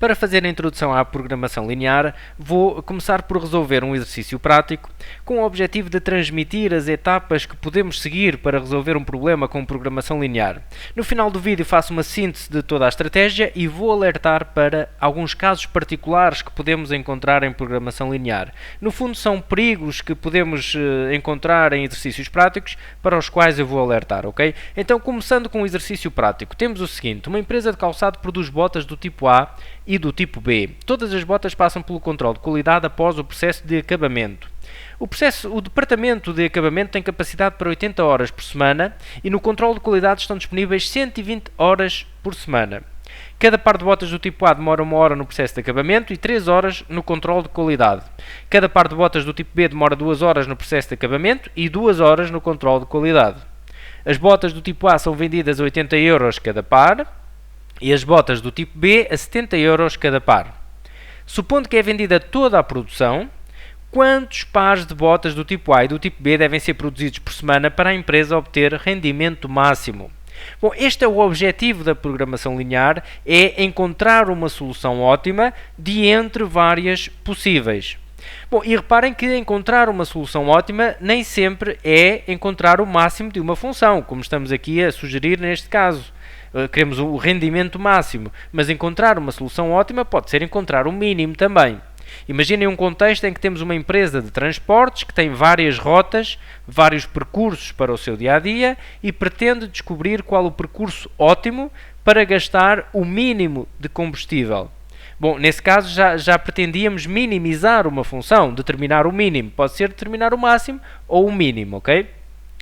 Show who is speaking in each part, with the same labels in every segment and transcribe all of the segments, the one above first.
Speaker 1: Para fazer a introdução à programação linear, vou começar por resolver um exercício prático com o objetivo de transmitir as etapas que podemos seguir para resolver um problema com programação linear. No final do vídeo faço uma síntese de toda a estratégia e vou alertar para alguns casos particulares que podemos encontrar em programação linear. No fundo, são perigos que podemos encontrar em exercícios práticos para os quais eu vou alertar, ok? Então, começando com um exercício prático, temos o seguinte: uma empresa de calçado produz botas do tipo A e do tipo B. Todas as botas passam pelo controle de qualidade após o processo de acabamento. O departamento de acabamento tem capacidade para 80 horas por semana e no controle de qualidade estão disponíveis 120 horas por semana. Cada par de botas do tipo A demora 1 hora no processo de acabamento e 3 horas no controle de qualidade. Cada par de botas do tipo B demora 2 horas no processo de acabamento e 2 horas no controle de qualidade. As botas do tipo A são vendidas a 80 euros cada par e as botas do tipo B a 70 euros cada par. Supondo que é vendida toda a produção, quantos pares de botas do tipo A e do tipo B devem ser produzidos por semana para a empresa obter rendimento máximo? Bom, este é o objetivo da programação linear, é encontrar uma solução ótima de entre várias possíveis. Bom, e reparem que encontrar uma solução ótima nem sempre é encontrar o máximo de uma função, como estamos aqui a sugerir neste caso. Queremos o rendimento máximo, mas encontrar uma solução ótima pode ser encontrar o mínimo também. Imaginem um contexto em que temos uma empresa de transportes que tem várias rotas, vários percursos para o seu dia-a-dia e pretende descobrir qual o percurso ótimo para gastar o mínimo de combustível. Bom, nesse caso já pretendíamos minimizar uma função, determinar o mínimo. Pode ser determinar o máximo ou o mínimo, ok?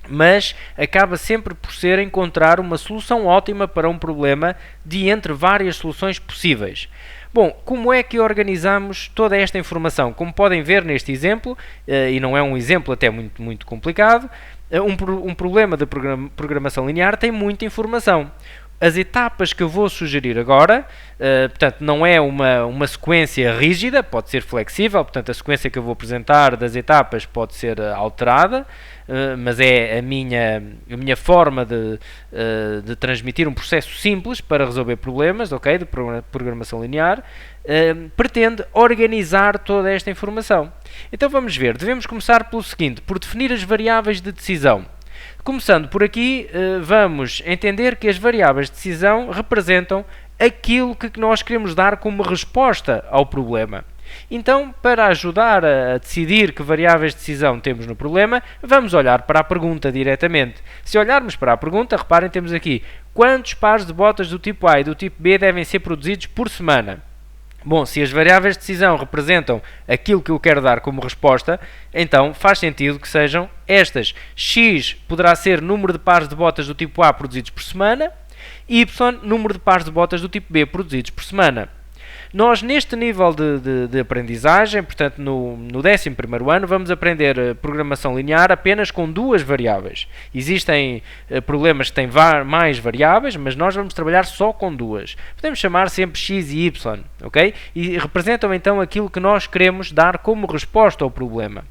Speaker 1: Mas acaba sempre por ser encontrar uma solução ótima para um problema de entre várias soluções possíveis. Bom, como é que organizamos toda esta informação? Como podem ver neste exemplo, e não é um exemplo até muito complicado, um problema de programação linear tem muita informação. As etapas que eu vou sugerir agora, portanto, não é uma sequência rígida, pode ser flexível, portanto, a sequência que eu vou apresentar das etapas pode ser alterada, mas é a minha forma de transmitir um processo simples para resolver problemas, ok, de programação linear, pretende organizar toda esta informação. Então vamos ver, devemos começar pelo seguinte, por definir as variáveis de decisão. Começando por aqui, vamos entender que as variáveis de decisão representam aquilo que nós queremos dar como resposta ao problema. Então, para ajudar a decidir que variáveis de decisão temos no problema, vamos olhar para a pergunta diretamente. Se olharmos para a pergunta, reparem, temos aqui quantos pares de botas do tipo A e do tipo B devem ser produzidos por semana. Bom, se as variáveis de decisão representam aquilo que eu quero dar como resposta, então faz sentido que sejam estas. X poderá ser número de pares de botas do tipo A produzidos por semana, Y, número de pares de botas do tipo B produzidos por semana. Nós, neste nível de aprendizagem, portanto, no 11º ano, vamos aprender programação linear apenas com duas variáveis. Existem problemas que têm mais variáveis, mas nós vamos trabalhar só com duas. Podemos chamar sempre x e y, ok? E representam, então, aquilo que nós queremos dar como resposta ao problema.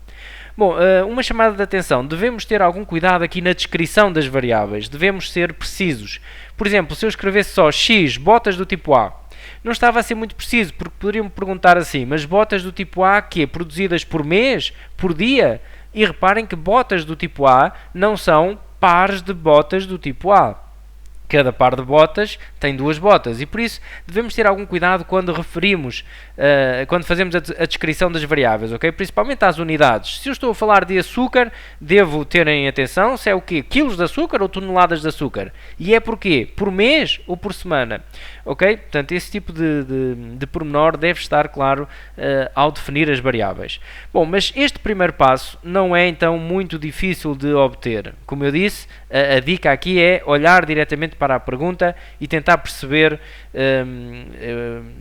Speaker 1: Bom, uma chamada de atenção, devemos ter algum cuidado aqui na descrição das variáveis, devemos ser precisos. Por exemplo, se eu escrevesse só x, botas do tipo A, não estava a ser muito preciso, porque poderiam-me perguntar assim, mas botas do tipo A, que é produzidas por mês, por dia? E reparem que botas do tipo A não são pares de botas do tipo A. Cada par de botas tem duas botas e por isso devemos ter algum cuidado quando referimos, quando fazemos a descrição das variáveis, ok? Principalmente às unidades. Se eu estou a falar de açúcar, devo ter em atenção se é o quê? Quilos de açúcar ou toneladas de açúcar? E é por quê? Por mês ou por semana? Ok? Portanto, esse tipo de pormenor deve estar claro ao definir as variáveis. Bom, mas este primeiro passo não é então muito difícil de obter. Como eu disse, a dica aqui é olhar diretamente para a pergunta e tentar perceber,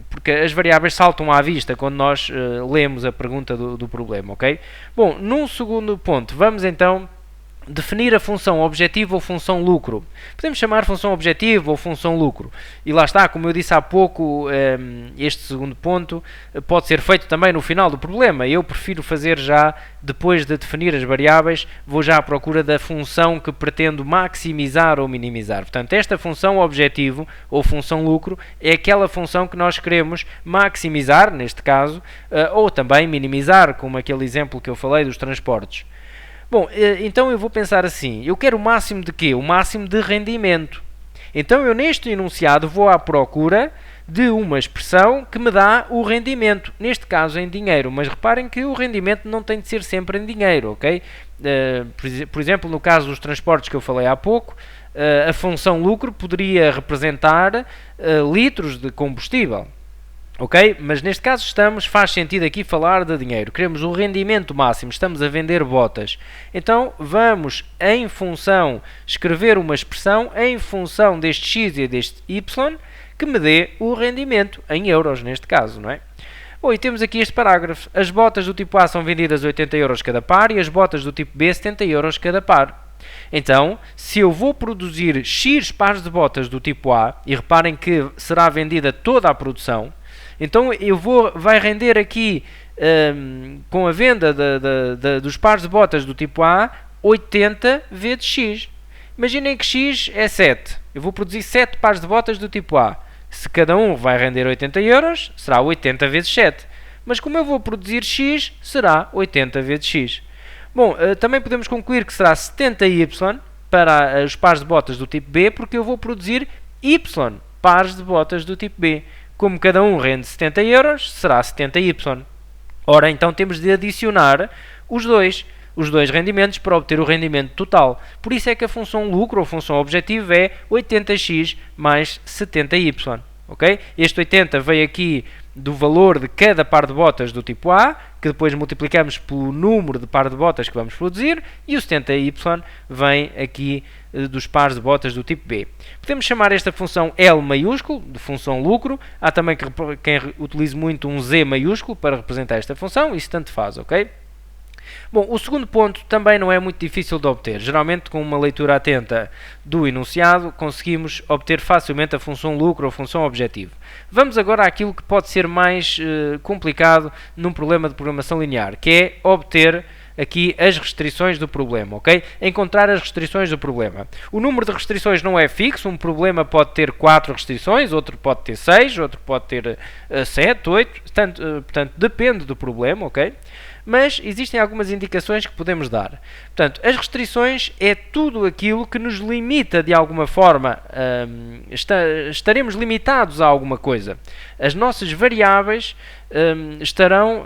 Speaker 1: porque as variáveis saltam à vista quando nós lemos a pergunta do problema, ok? Bom, num segundo ponto, vamos então definir a função objetivo ou função lucro. Podemos chamar função objetivo ou função lucro. E lá está, como eu disse há pouco, este segundo ponto pode ser feito também no final do problema. Eu prefiro fazer já, depois de definir as variáveis, vou já à procura da função que pretendo maximizar ou minimizar. Portanto, esta função objetivo ou função lucro é aquela função que nós queremos maximizar, neste caso, ou também minimizar, como aquele exemplo que eu falei dos transportes. Bom, então eu vou pensar assim, eu quero o máximo de quê? O máximo de rendimento. Então eu neste enunciado vou à procura de uma expressão que me dá o rendimento, neste caso em dinheiro, mas reparem que o rendimento não tem de ser sempre em dinheiro, ok? Por exemplo, no caso dos transportes que eu falei há pouco, a função lucro poderia representar litros de combustível. Ok? Mas neste caso faz sentido aqui falar de dinheiro. Queremos o rendimento máximo, estamos a vender botas. Então vamos, em função, escrever uma expressão em função deste x e deste y, que me dê o rendimento, em euros neste caso, não é? Bom, e temos aqui este parágrafo. As botas do tipo A são vendidas a 80 euros cada par e as botas do tipo B 70 euros cada par. Então, se eu vou produzir X pares de botas do tipo A, e reparem que será vendida toda a produção, então vai render aqui, com a venda dos pares de botas do tipo A, 80 vezes X. Imaginem que X é 7. Eu vou produzir 7 pares de botas do tipo A. Se cada um vai render 80 euros, será 80 vezes 7. Mas como eu vou produzir X, será 80 vezes X. Bom, também podemos concluir que será 70Y para os pares de botas do tipo B, porque eu vou produzir Y pares de botas do tipo B. Como cada um rende 70 euros, será 70Y. Ora, então temos de adicionar os dois rendimentos para obter o rendimento total. Por isso é que a função lucro ou função objetivo é 80x mais 70y. Okay? Este 80 veio aqui do valor de cada par de botas do tipo A, que depois multiplicamos pelo número de par de botas que vamos produzir, e o 70y vem aqui dos pares de botas do tipo B. Podemos chamar esta função L maiúsculo, de função lucro. Há também quem utilize muito um Z maiúsculo para representar esta função, isso tanto faz, ok? Bom, o segundo ponto também não é muito difícil de obter. Geralmente, com uma leitura atenta do enunciado, conseguimos obter facilmente a função lucro ou função objetivo. Vamos agora àquilo que pode ser mais complicado num problema de programação linear, que é obter aqui as restrições do problema, ok? Encontrar as restrições do problema. O número de restrições não é fixo, um problema pode ter 4 restrições, outro pode ter 6, outro pode ter 7, 8, portanto, depende do problema, ok? Mas existem algumas indicações que podemos dar. Portanto, as restrições é tudo aquilo que nos limita de alguma forma, estaremos limitados a alguma coisa. As nossas variáveis estarão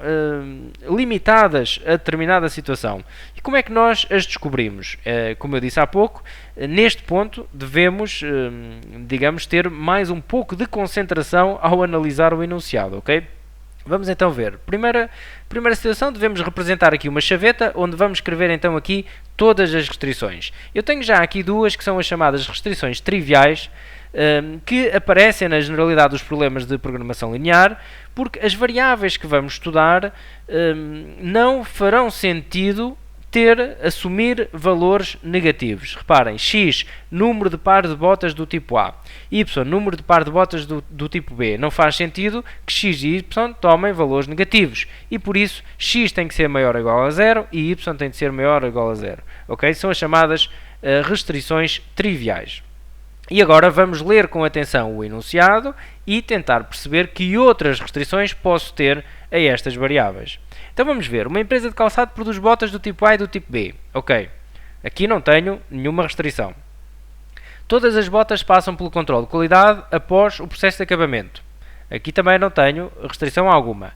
Speaker 1: limitadas a determinada situação. E como é que nós as descobrimos? Como eu disse há pouco, neste ponto devemos, digamos, ter mais um pouco de concentração ao analisar o enunciado, ok? Vamos então ver. Primeira situação, devemos representar aqui uma chaveta, onde vamos escrever então aqui todas as restrições. Eu tenho já aqui duas que são as chamadas restrições triviais, que aparecem na generalidade dos problemas de programação linear, porque as variáveis que vamos estudar não farão sentido assumir valores negativos. Reparem, x, número de par de botas do tipo A, y, número de par de botas do tipo B. Não faz sentido que x e y tomem valores negativos. E por isso, x tem que ser maior ou igual a 0 e y tem de ser maior ou igual a 0. Okay? São as chamadas restrições triviais. E agora vamos ler com atenção o enunciado e tentar perceber que outras restrições posso ter a estas variáveis. Então vamos ver. Uma empresa de calçado produz botas do tipo A e do tipo B. Ok. Aqui não tenho nenhuma restrição. Todas as botas passam pelo controle de qualidade após o processo de acabamento. Aqui também não tenho restrição alguma.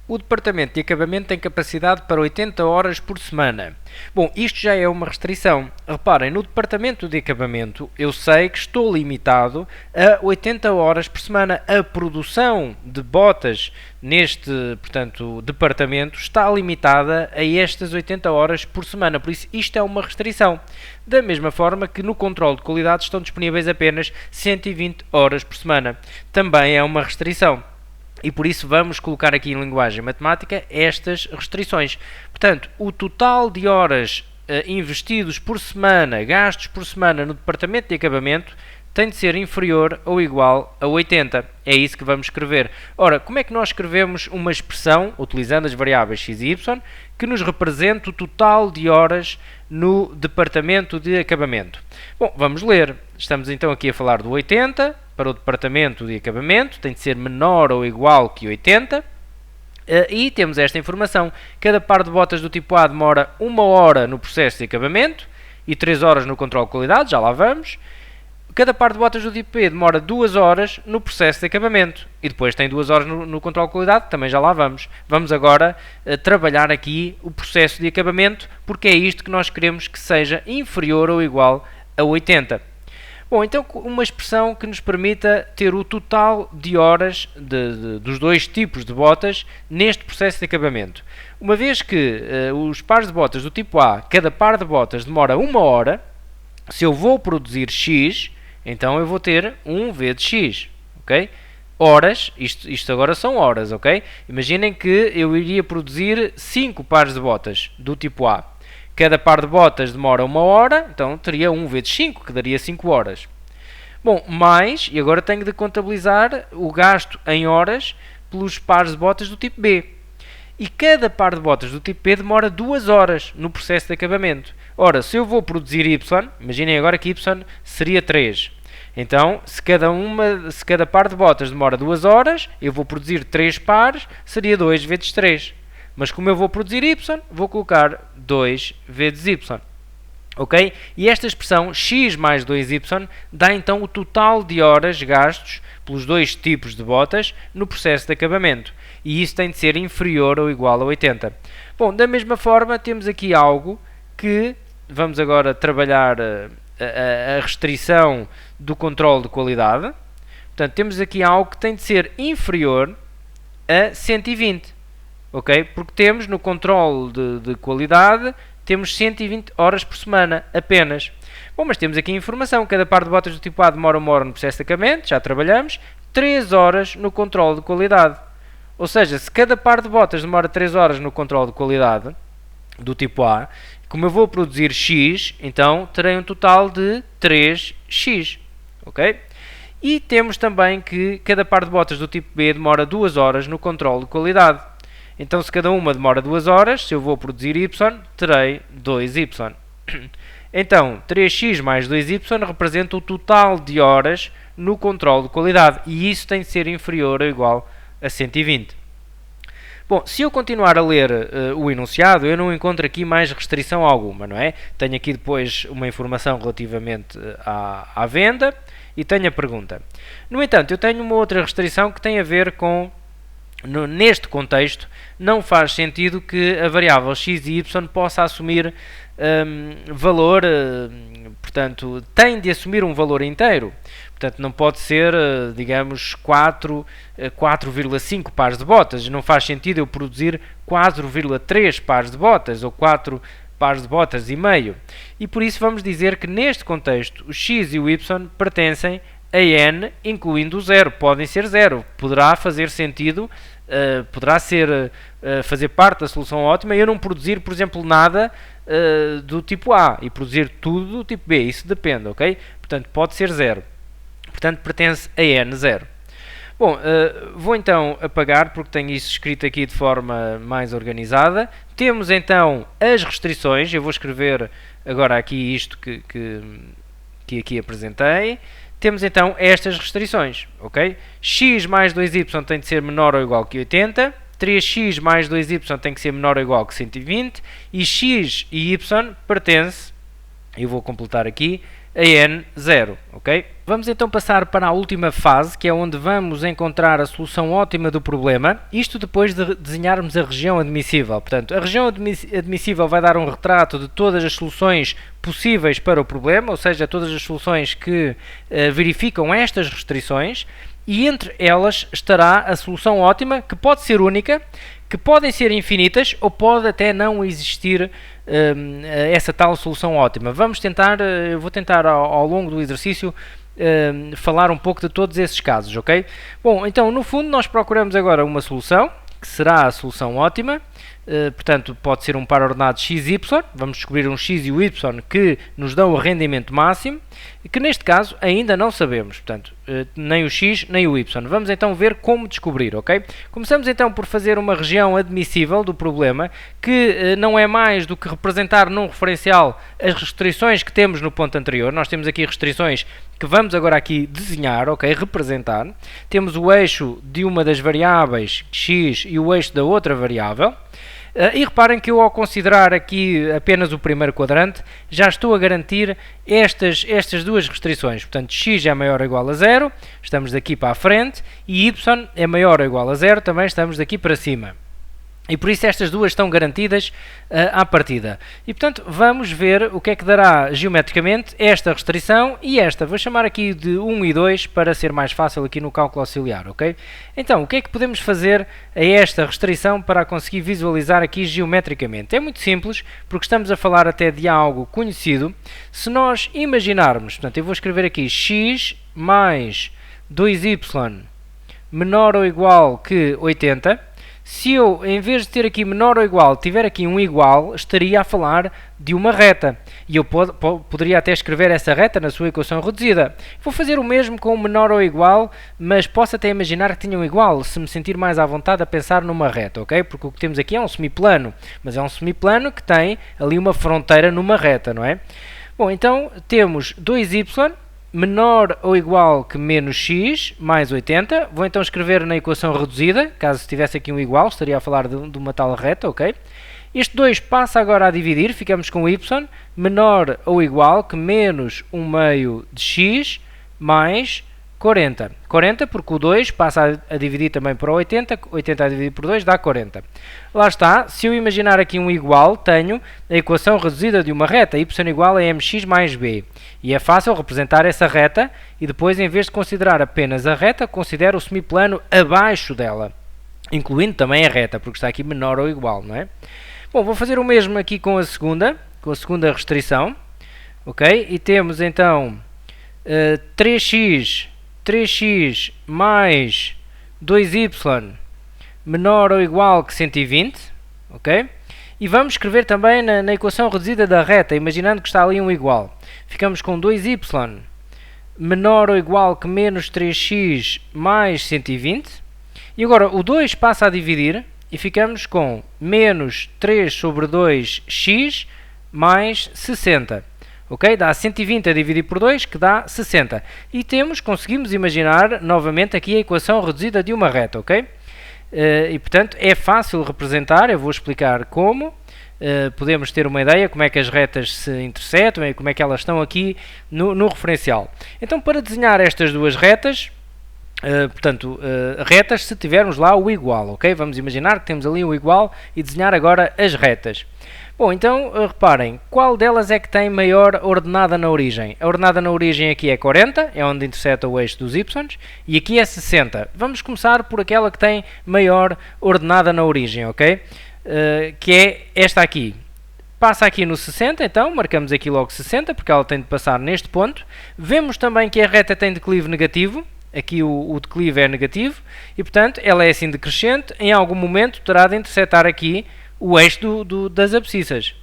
Speaker 1: O departamento de acabamento tem capacidade para 80 horas por semana. Bom, isto já é uma restrição. Reparem, no departamento de acabamento eu sei que estou limitado a 80 horas por semana. A produção de botas neste, portanto, departamento está limitada a estas 80 horas por semana. Por isso, isto é uma restrição. Da mesma forma que no controle de qualidade estão disponíveis apenas 120 horas por semana. Também é uma restrição. E por isso vamos colocar aqui em linguagem matemática estas restrições. Portanto, o total de horas investidos por semana, gastos por semana no departamento de acabamento, tem de ser inferior ou igual a 80. É isso que vamos escrever. Ora, como é que nós escrevemos uma expressão, utilizando as variáveis x e y, que nos representa o total de horas no departamento de acabamento? Bom, vamos ler. Estamos então aqui a falar do 80 para o departamento de acabamento, tem de ser menor ou igual que 80. E temos esta informação. Cada par de botas do tipo A demora 1 hora no processo de acabamento e 3 horas no controle de qualidade, já lá vamos. Cada par de botas do tipo B demora 2 horas no processo de acabamento e depois tem 2 horas no controle de qualidade, também já lá vamos. Vamos agora trabalhar aqui o processo de acabamento, porque é isto que nós queremos que seja inferior ou igual a 80. Bom, então uma expressão que nos permita ter o total de horas dos dois tipos de botas neste processo de acabamento. Uma vez que os pares de botas do tipo A, cada par de botas demora 1 hora, se eu vou produzir X, então eu vou ter 1 vezes X, ok? Horas, isto agora são horas, ok? Imaginem que eu iria produzir 5 pares de botas do tipo A. Cada par de botas demora 1 hora, então teria 1 vezes 5, que daria 5 horas. Bom, mais, e agora tenho de contabilizar o gasto em horas pelos pares de botas do tipo B. E cada par de botas do tipo B demora 2 horas no processo de acabamento. Ora, se eu vou produzir Y, imaginem agora que Y seria 3. Então, se cada par de botas demora 2 horas, eu vou produzir 3 pares, seria 2 vezes 3. Mas como eu vou produzir Y, vou colocar 2 vezes Y. Ok? E esta expressão x mais 2y dá então o total de horas gastos pelos dois tipos de botas no processo de acabamento. E isso tem de ser inferior ou igual a 80. Bom, da mesma forma, temos aqui algo que vamos agora trabalhar a restrição do controle de qualidade. Portanto, temos aqui algo que tem de ser inferior a 120. Ok? Porque temos no controle de qualidade, temos 120 horas por semana apenas. Bom, mas temos aqui informação. Cada par de botas do tipo A demora 1 hora no processo de acabamento, já trabalhamos, 3 horas no controle de qualidade. Ou seja, se cada par de botas demora 3 horas no controle de qualidade do tipo A, como eu vou produzir X, então terei um total de 3X. Ok? E temos também que cada par de botas do tipo B demora 2 horas no controle de qualidade. Então, se cada uma demora 2 horas, se eu vou produzir Y, terei 2Y. Então, 3x mais 2y representa o total de horas no controle de qualidade. E isso tem de ser inferior ou igual a 120. Bom, se eu continuar a ler o enunciado, eu não encontro aqui mais restrição alguma, não é? Tenho aqui depois uma informação relativamente à venda e tenho a pergunta. No entanto, eu tenho uma outra restrição que tem a ver com... Neste contexto, não faz sentido que a variável x e y possa assumir valor, portanto, tem de assumir um valor inteiro. Portanto, não pode ser, digamos, 4,5 pares de botas. Não faz sentido eu produzir 4,3 pares de botas ou 4 pares de botas e meio. E por isso vamos dizer que neste contexto o x e o y pertencem a n, incluindo o zero. Podem ser zero. Poderá fazer sentido, poderá ser fazer parte da solução ótima eu não produzir, por exemplo, nada do tipo A e produzir tudo do tipo B. Isso depende, ok? Portanto, pode ser zero. Portanto, pertence a n, zero. Bom, vou então apagar porque tenho isso escrito aqui de forma mais organizada. Temos então as restrições. Eu vou escrever agora aqui isto que aqui apresentei. Temos então estas restrições, ok? X mais 2y tem de ser menor ou igual que 80, 3x mais 2y tem que ser menor ou igual que 120 e x e y pertence, eu vou completar aqui, a n0, ok? Vamos então passar para a última fase, que é onde vamos encontrar a solução ótima do problema, isto depois de desenharmos a região admissível. Portanto, a região admissível vai dar um retrato de todas as soluções possíveis para o problema, ou seja, todas as soluções que verificam estas restrições, e entre elas estará a solução ótima, que pode ser única, que podem ser infinitas ou pode até não existir essa tal solução ótima. Vamos tentar, eu vou tentar ao longo do exercício falar um pouco de todos esses casos, ok? Bom, então no fundo nós procuramos agora uma solução, que será a solução ótima, portanto pode ser um par ordenado x, y, vamos descobrir um x e o y que nos dão o rendimento máximo, que neste caso ainda não sabemos, portanto, nem o x nem o y. Vamos então ver como descobrir, ok? Começamos então por fazer uma região admissível do problema, que não é mais do que representar num referencial as restrições que temos no ponto anterior. Nós temos aqui restrições que vamos agora aqui desenhar, ok? Representar. Temos o eixo de uma das variáveis x e o eixo da outra variável. E reparem que eu, ao considerar aqui apenas o primeiro quadrante, já estou a garantir estas duas restrições. Portanto, x é maior ou igual a 0, estamos daqui para a frente, e y é maior ou igual a 0, também estamos daqui para cima. E por isso estas duas estão garantidas à partida. E portanto vamos ver o que é que dará geometricamente esta restrição e esta. Vou chamar aqui de 1 e 2 para ser mais fácil aqui no cálculo auxiliar, ok? Então, o que é que podemos fazer a esta restrição para a conseguir visualizar aqui geometricamente? É muito simples, porque estamos a falar até de algo conhecido. Se nós imaginarmos, portanto eu vou escrever aqui x mais 2y menor ou igual que 80, se eu, em vez de ter aqui menor ou igual, tiver aqui um igual, estaria a falar de uma reta. E eu poderia até escrever essa reta na sua equação reduzida. Vou fazer o mesmo com o menor ou igual, mas posso até imaginar que tenham igual, se me sentir mais à vontade a pensar numa reta, ok? Porque o que temos aqui é um semiplano, mas é um semiplano que tem ali uma fronteira numa reta, não é? Bom, então temos 2y menor ou igual que menos x mais 80. Vou então escrever na equação reduzida, caso tivesse aqui um igual, estaria a falar de uma tal reta, ok? Este 2 passa agora a dividir, ficamos com y menor ou igual que menos 1 meio de x mais 40. 40 porque o 2 passa a dividir também para 80, 80 a dividir por 2 dá 40. Lá está, se eu imaginar aqui um igual, tenho a equação reduzida de uma reta, y igual a mx mais b. E é fácil representar essa reta e depois, em vez de considerar apenas a reta, considero o semiplano abaixo dela, incluindo também a reta, porque está aqui menor ou igual, não é? Bom, vou fazer o mesmo aqui com a segunda restrição, ok? E temos então 3x mais 2y menor ou igual que 120, ok? E vamos escrever também na equação reduzida da reta, imaginando que está ali um igual. Ficamos com 2y menor ou igual que menos 3x mais 120. E agora o 2 passa a dividir e ficamos com menos 3 sobre 2x mais 60. Ok? Dá 120 a dividir por 2, que dá 60. E conseguimos imaginar novamente aqui a equação reduzida de uma reta, ok? E portanto é fácil representar, eu vou explicar como. Podemos ter uma ideia como é que as retas se intersetam e como é que elas estão aqui no referencial. Então, para desenhar estas duas retas, retas se tivermos lá o igual, ok? Vamos imaginar que temos ali o igual e desenhar agora as retas. Bom, então reparem, qual delas é que tem maior ordenada na origem? A ordenada na origem aqui é 40, é onde interseta o eixo dos y, e aqui é 60. Vamos começar por aquela que tem maior ordenada na origem, ok? Que é esta aqui. Passa aqui no 60, então, marcamos aqui logo 60, porque ela tem de passar neste ponto. Vemos também que a reta tem declive negativo, aqui o declive é negativo, e portanto ela é assim decrescente, em algum momento terá de intersetar aqui o eixo das abscissas.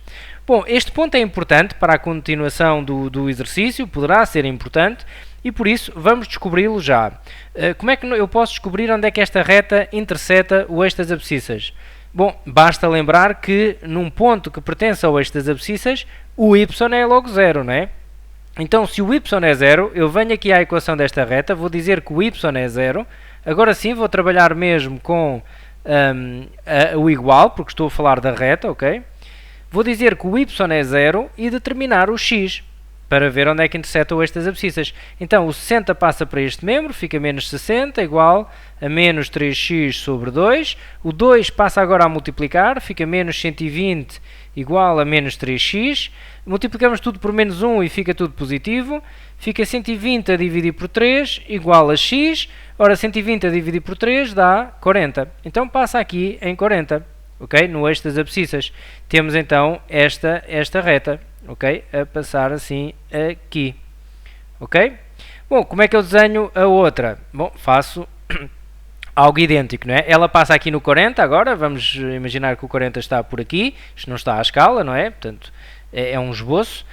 Speaker 1: Bom, este ponto é importante para a continuação do exercício, poderá ser importante, e por isso vamos descobri-lo já. Como é que eu posso descobrir onde é que esta reta interseta o eixo das abscissas? Bom, basta lembrar que num ponto que pertence ao eixo das abscissas, o y é logo 0, não é? Então, se o y é 0, eu venho aqui à equação desta reta, vou dizer que o y é 0, agora sim vou trabalhar mesmo com o igual, porque estou a falar da reta, ok? Vou dizer que o y é 0 e determinar o x, para ver onde é que interseta o eixo das abscissas. Então, o 60 passa para este membro, fica menos 60, igual a menos 3x sobre 2. O 2 passa agora a multiplicar, fica menos 120, igual a menos 3x. Multiplicamos tudo por menos 1 e fica tudo positivo. Fica 120 a dividir por 3, igual a x. Ora, 120 a dividir por 3 dá 40. Então, passa aqui em 40, ok? No eixo das abscissas. Temos então esta reta, ok? A passar assim aqui, ok? Bom, como é que eu desenho a outra? Bom, faço algo idêntico, não é? Ela passa aqui no 40 agora, vamos imaginar que o 40 está por aqui, isto não está à escala, não é? Portanto, é um esboço.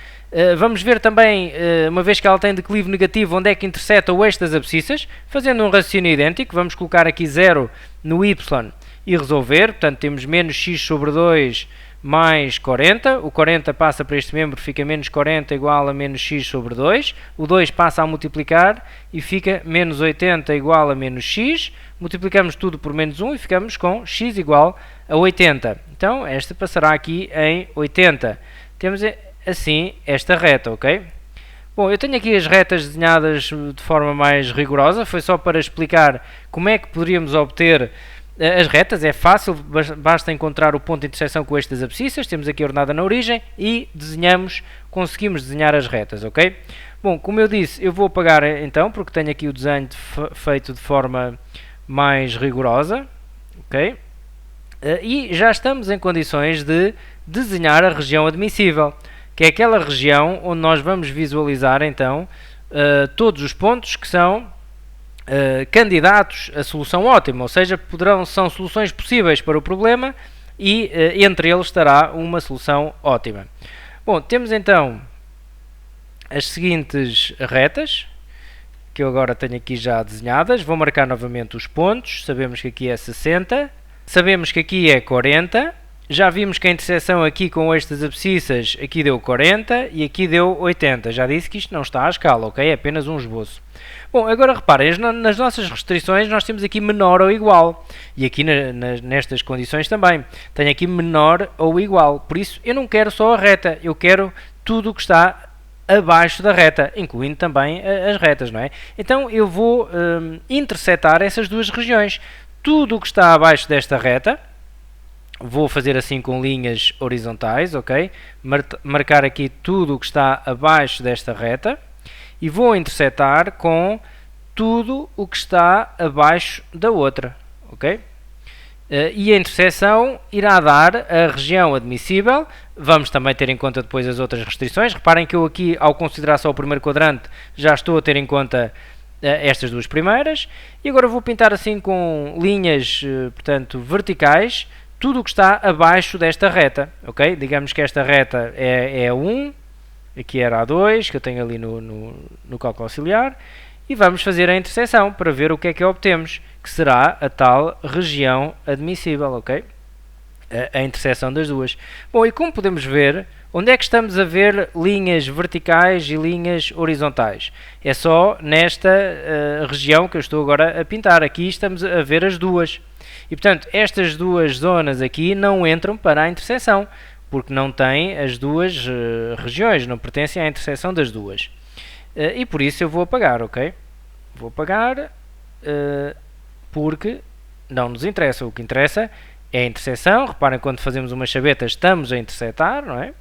Speaker 1: Vamos ver também, uma vez que ela tem declive negativo, onde é que interseta o eixo das abscissas, fazendo um raciocínio idêntico. Vamos colocar aqui 0 no y e resolver. Portanto, temos menos x sobre 2 mais 40. O 40 passa para este membro, fica menos 40 igual a menos x sobre 2. O 2 passa a multiplicar e fica menos 80 igual a menos x. Multiplicamos tudo por menos 1 e ficamos com x igual a 80. Então, esta passará aqui em 80. Temos assim esta reta, ok? Bom, eu tenho aqui as retas desenhadas de forma mais rigorosa, foi só para explicar como é que poderíamos obter as retas. É fácil, basta encontrar o ponto de interseção com o eixo das abscissas, temos aqui a ordenada na origem e conseguimos desenhar as retas, ok? Bom, como eu disse, eu vou apagar então, porque tenho aqui o desenho feito de forma mais rigorosa, ok? E já estamos em condições de desenhar a região admissível, que é aquela região onde nós vamos visualizar então todos os pontos que são candidatos a solução ótima, ou seja, são soluções possíveis para o problema e entre eles estará uma solução ótima. Bom, temos então as seguintes retas, que eu agora tenho aqui já desenhadas. Vou marcar novamente os pontos, sabemos que aqui é 60, sabemos que aqui é 40, já vimos que a interseção aqui com o eixo das abscissas aqui deu 40 e aqui deu 80. Já disse que isto não está à escala, ok? É apenas um esboço. Bom, agora reparem, nas nossas restrições nós temos aqui menor ou igual. E aqui nestas condições também. Tenho aqui menor ou igual. Por isso eu não quero só a reta, eu quero tudo o que está abaixo da reta, incluindo também as retas, não é? Então eu vou intersetar essas duas regiões. Tudo o que está abaixo desta reta, vou fazer assim com linhas horizontais, ok? Marcar aqui tudo o que está abaixo desta reta e vou intersetar com tudo o que está abaixo da outra, ok? E a interseção irá dar a região admissível. Vamos também ter em conta depois as outras restrições. Reparem que eu aqui, ao considerar só o primeiro quadrante, já estou a ter em conta estas duas primeiras. E agora vou pintar assim com linhas, portanto, verticais, tudo o que está abaixo desta reta, ok? Digamos que esta reta é a 1, aqui era a 2, que eu tenho ali no cálculo auxiliar, e vamos fazer a interseção para ver o que é que obtemos, que será a tal região admissível, ok? A interseção das duas. Bom, e como podemos ver, onde é que estamos a ver linhas verticais e linhas horizontais? É só nesta região que eu estou agora a pintar. Aqui estamos a ver as duas. E, portanto, estas duas zonas aqui não entram para a interseção, porque não têm as duas regiões, não pertencem à interseção das duas. E por isso eu vou apagar, ok? Vou apagar porque não nos interessa. O que interessa é a interseção. Reparem, quando fazemos uma chaveta estamos a intersetar, não é?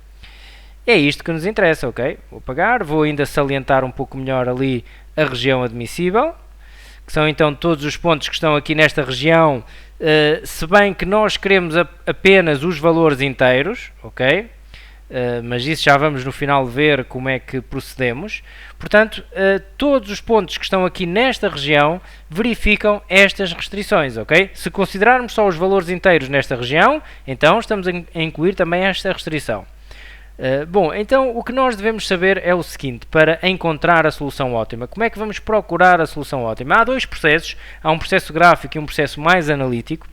Speaker 1: É isto que nos interessa, ok? Vou apagar, vou ainda salientar um pouco melhor ali a região admissível, que são então todos os pontos que estão aqui nesta região, se bem que nós queremos apenas os valores inteiros, ok? Mas isso já vamos no final ver como é que procedemos. Portanto, todos os pontos que estão aqui nesta região verificam estas restrições, ok? Se considerarmos só os valores inteiros nesta região, então estamos a incluir também esta restrição. Bom, então o que nós devemos saber é o seguinte, para encontrar a solução ótima. Como é que vamos procurar a solução ótima? Há dois processos, há um processo gráfico e um processo mais analítico,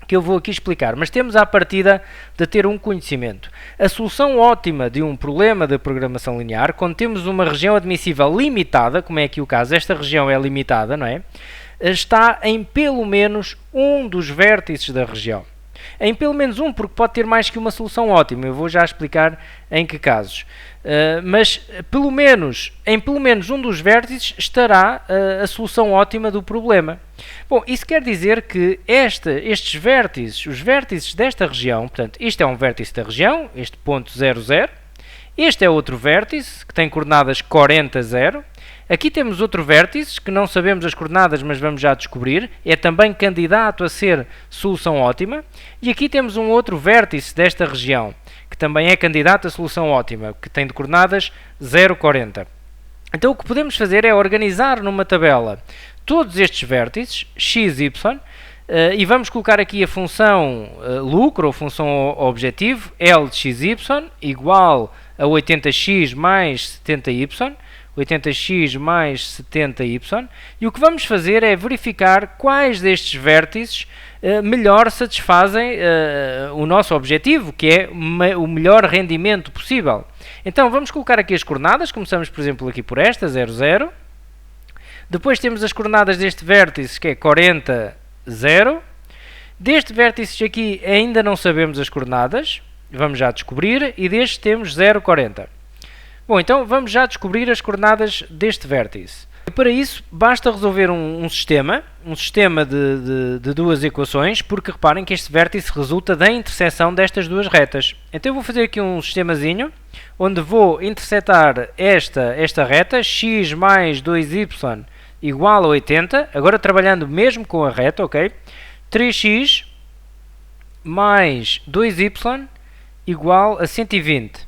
Speaker 1: que eu vou aqui explicar, mas temos à partida de ter um conhecimento. A solução ótima de um problema de programação linear, quando temos uma região admissível limitada, como é aqui o caso, esta região é limitada, não é? Está em pelo menos um dos vértices da região. Em pelo menos um, porque pode ter mais que uma solução ótima. Eu vou já explicar em que casos. Mas em pelo menos um dos vértices estará a solução ótima do problema. Bom, isso quer dizer que estes vértices, os vértices desta região, portanto, isto é um vértice da região, este ponto 0, 0. Este é outro vértice, que tem coordenadas 40, 0. Aqui temos outro vértice, que não sabemos as coordenadas, mas vamos já descobrir. É também candidato a ser solução ótima. E aqui temos um outro vértice desta região, que também é candidato a solução ótima, que tem de coordenadas 0, 40. Então o que podemos fazer é organizar numa tabela todos estes vértices, x, y, e vamos colocar aqui a função lucro, ou função objetivo, L de xy, igual a 80x mais 70y, 80x mais 70y, e o que vamos fazer é verificar quais destes vértices melhor satisfazem o nosso objetivo, que é o melhor rendimento possível. Então vamos colocar aqui as coordenadas, começamos por exemplo aqui por esta, 0, 0. Depois temos as coordenadas deste vértice, que é 40, 0. Deste vértice aqui ainda não sabemos as coordenadas, vamos já descobrir, e deste temos 0, 40. Bom, então vamos já descobrir as coordenadas deste vértice. E para isso basta resolver um sistema de duas equações, porque reparem que este vértice resulta da interseção destas duas retas. Então eu vou fazer aqui um sistemazinho, onde vou intersetar esta reta, x mais 2y igual a 80, agora trabalhando mesmo com a reta, ok? 3x mais 2y igual a 120.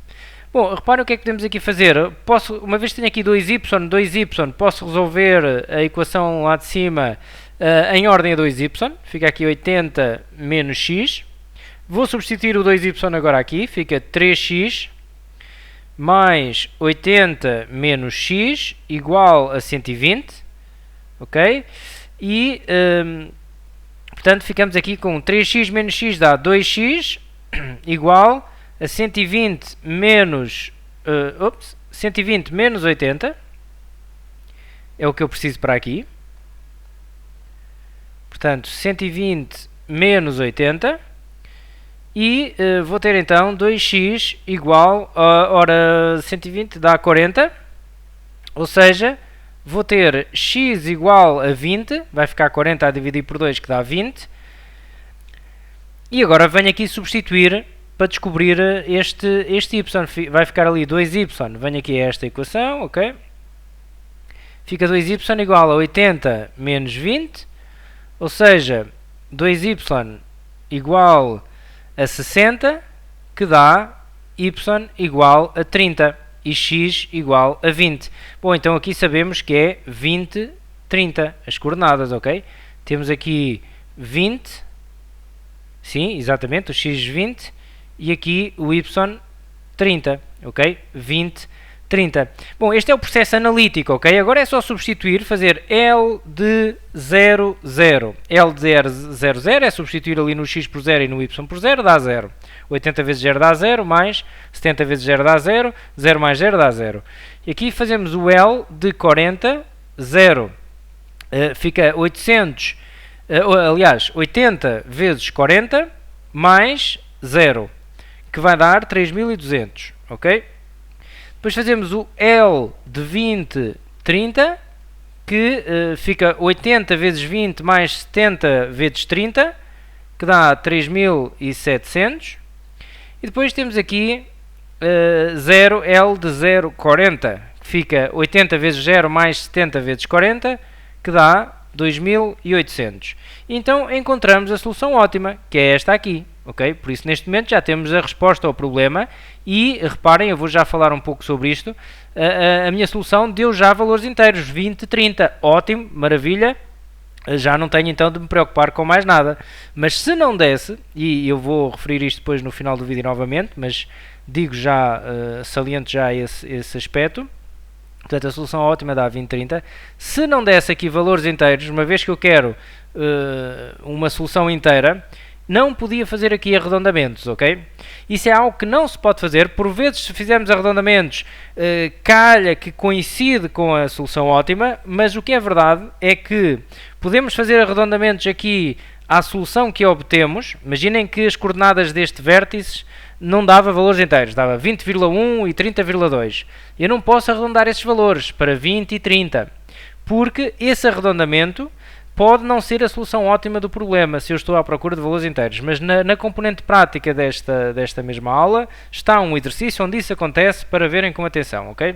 Speaker 1: Bom, reparem o que é que podemos aqui fazer. Uma vez que tenho aqui 2y, posso resolver a equação lá de cima em ordem a 2y. Fica aqui 80 menos x. Vou substituir o 2y agora aqui. Fica 3x mais 80 menos x igual a 120. Ok? E, portanto, ficamos aqui com 3x menos x dá 2x igual a 120 menos 80 é o que eu preciso para aqui. Portanto, 120 menos 80 e vou ter então 2x igual a, ora, 120 dá 40, ou seja, vou ter x igual a 20, vai ficar 40 a dividir por 2 que dá 20, e agora venho aqui substituir para descobrir este y, vai ficar ali 2y, venho aqui a esta equação, ok? Fica 2y igual a 80 menos 20, ou seja, 2y igual a 60, que dá y igual a 30 e x igual a 20. Bom, então aqui sabemos que é 20, 30, as coordenadas, ok? Temos aqui 20, sim, exatamente, o x 20, e aqui o y 30, ok? 20, 30. Bom, este é o processo analítico, ok? Agora é só substituir, fazer L de 0, 0. L de 0, 0, 0 é substituir ali no x por 0 e no y por 0, dá 0. 80 vezes 0 dá 0, mais 70 vezes 0 dá 0, 0 mais 0 dá 0. E aqui fazemos o L de 40, 0. Fica 800, aliás, 80 vezes 40 mais 0. Que vai dar 3.200, ok? Depois fazemos o L de 20, 30, que fica 80 vezes 20 mais 70 vezes 30, que dá 3.700. E depois temos aqui 0, L de 0, 40, que fica 80 vezes 0 mais 70 vezes 40, que dá 2.800. Então encontramos a solução ótima, que é esta aqui. Okay? Por isso, neste momento, já temos a resposta ao problema e, reparem, eu vou já falar um pouco sobre isto, a minha solução deu já valores inteiros, 20, 30, ótimo, maravilha, já não tenho então de me preocupar com mais nada. Mas se não desse, e eu vou referir isto depois no final do vídeo novamente, mas digo já, saliento já esse aspecto, portanto a solução ótima dá 20, 30, se não desse aqui valores inteiros, uma vez que eu quero uma solução inteira, não podia fazer aqui arredondamentos, ok? Isso é algo que não se pode fazer. Por vezes, se fizermos arredondamentos, calha que coincide com a solução ótima, mas o que é verdade é que podemos fazer arredondamentos aqui à solução que obtemos. Imaginem que as coordenadas deste vértice não dava valores inteiros, dava 20,1 e 30,2. Eu não posso arredondar esses valores para 20 e 30, porque esse arredondamento pode não ser a solução ótima do problema, se eu estou à procura de valores inteiros, mas na componente prática desta mesma aula está um exercício onde isso acontece para verem com atenção, ok?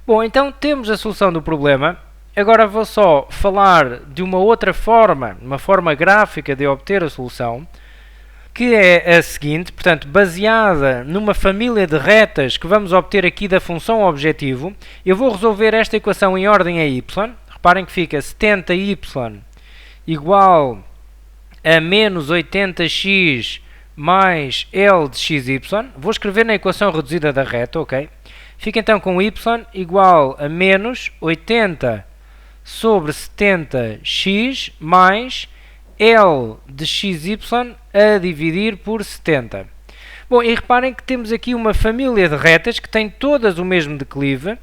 Speaker 1: Bom, então temos a solução do problema. Agora vou só falar de uma outra forma, uma forma gráfica de obter a solução, que é a seguinte, portanto, baseada numa família de retas que vamos obter aqui da função objetivo. Eu vou resolver esta equação em ordem a y. reparem que fica 70y igual a menos 80x mais L de xy. Vou escrever na equação reduzida da reta, ok? Fica então com y igual a menos 80 sobre 70x mais L de xy a dividir por 70. Bom, e reparem que temos aqui uma família de retas que tem todas o mesmo declive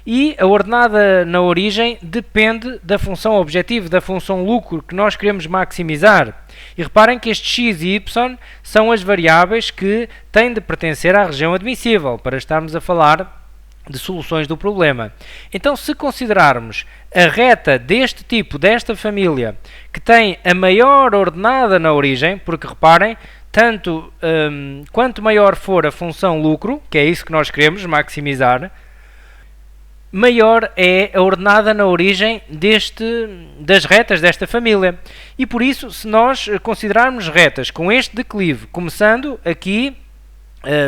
Speaker 1: e a ordenada na origem depende da função objetivo, da função lucro que nós queremos maximizar. E reparem que estes x e y são as variáveis que têm de pertencer à região admissível, para estarmos a falar de soluções do problema. Então, se considerarmos a reta deste tipo, desta família, que tem a maior ordenada na origem, porque reparem, quanto maior for a função lucro, que é isso que nós queremos maximizar, maior é a ordenada na origem das retas desta família. E por isso, se nós considerarmos retas com este declive, começando aqui,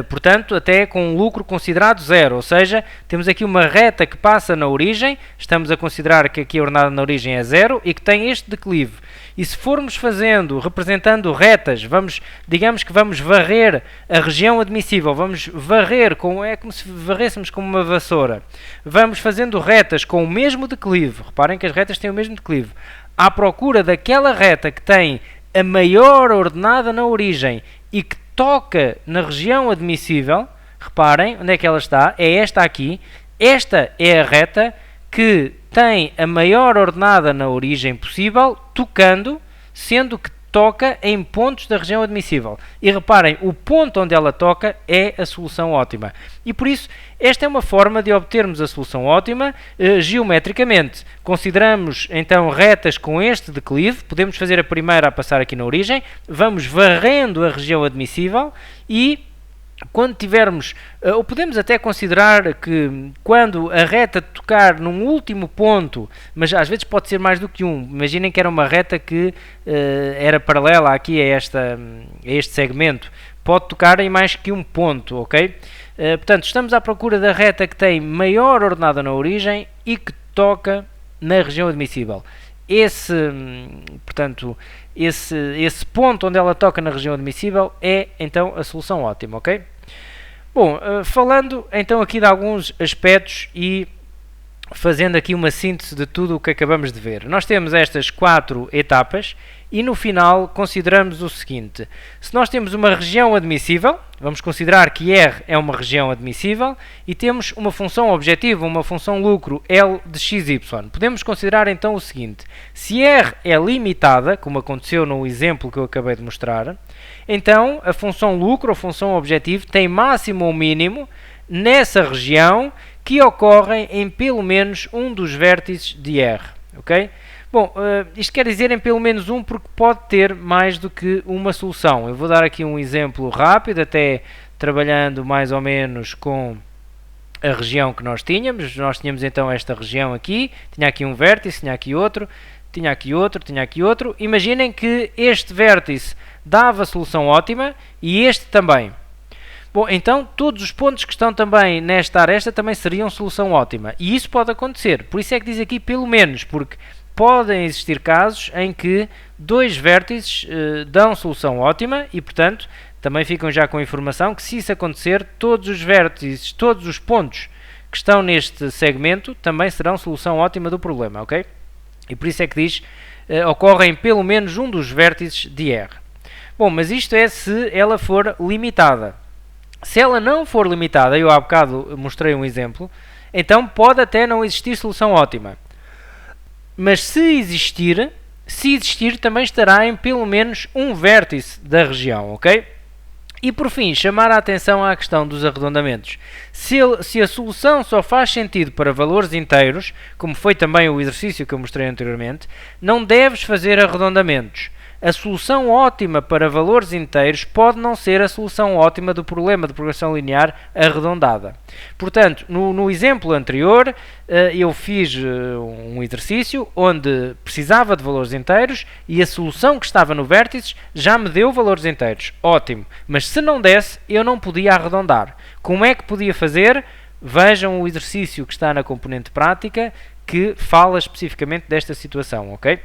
Speaker 1: portanto, até com um lucro considerado zero, ou seja, temos aqui uma reta que passa na origem, estamos a considerar que aqui a ordenada na origem é zero e que tem este declive. E se formos representando retas, digamos que vamos varrer a região admissível, vamos varrer, é como se varrêssemos com uma vassoura. Vamos fazendo retas com o mesmo declive, reparem que as retas têm o mesmo declive, à procura daquela reta que tem a maior ordenada na origem e que toca na região admissível. Reparem onde é que ela está, é esta aqui. Esta é a reta que tem a maior ordenada na origem possível, tocando, sendo que toca em pontos da região admissível. E reparem, o ponto onde ela toca é a solução ótima. E por isso, esta é uma forma de obtermos a solução ótima geometricamente. Consideramos então retas com este declive, podemos fazer a primeira a passar aqui na origem, vamos varrendo a região admissível e quando tivermos, ou podemos até considerar que quando a reta tocar num último ponto, mas às vezes pode ser mais do que um, imaginem que era uma reta que era paralela aqui a este segmento, pode tocar em mais que um ponto, ok? Portanto, estamos à procura da reta que tem maior ordenada na origem e que toca na região admissível. Portanto, esse ponto onde ela toca na região admissível é então a solução ótima, ok? Bom, falando então aqui de alguns aspectos e fazendo aqui uma síntese de tudo o que acabamos de ver. Nós temos estas 4 etapas e no final consideramos o seguinte: se nós temos uma região admissível, vamos considerar que R é uma região admissível e temos uma função objetiva, uma função lucro L de xy. Podemos considerar então o seguinte: se R é limitada, como aconteceu no exemplo que eu acabei de mostrar, então a função lucro ou função objetivo tem máximo ou mínimo nessa região que ocorrem em pelo menos um dos vértices de R, ok? Bom, isto quer dizer em pelo menos um porque pode ter mais do que uma solução. Eu vou dar aqui um exemplo rápido, até trabalhando mais ou menos com a região que nós tínhamos. Nós tínhamos então esta região aqui, tinha aqui um vértice, tinha aqui outro, tinha aqui outro, tinha aqui outro. Imaginem que este vértice dava a solução ótima e este também. Bom, então todos os pontos que estão também nesta aresta também seriam solução ótima. E isso pode acontecer. Por isso é que diz aqui pelo menos, porque podem existir casos em que dois vértices dão solução ótima e, portanto, também ficam já com a informação que se isso acontecer, todos os vértices, todos os pontos que estão neste segmento também serão solução ótima do problema, ok? E por isso é que diz, ocorre em pelo menos um dos vértices de R. Bom, mas isto é se ela for limitada. Se ela não for limitada, eu há bocado mostrei um exemplo, então pode até não existir solução ótima. Mas se existir também estará em pelo menos um vértice da região, ok? E por fim, chamar a atenção à questão dos arredondamentos. Se a solução só faz sentido para valores inteiros, como foi também o exercício que eu mostrei anteriormente, não deves fazer arredondamentos. A solução ótima para valores inteiros pode não ser a solução ótima do problema de progressão linear arredondada. Portanto, no exemplo anterior, eu fiz um exercício onde precisava de valores inteiros e a solução que estava no vértice já me deu valores inteiros. Ótimo. Mas se não desse, eu não podia arredondar. Como é que podia fazer? Vejam o exercício que está na componente prática, que fala especificamente desta situação, ok?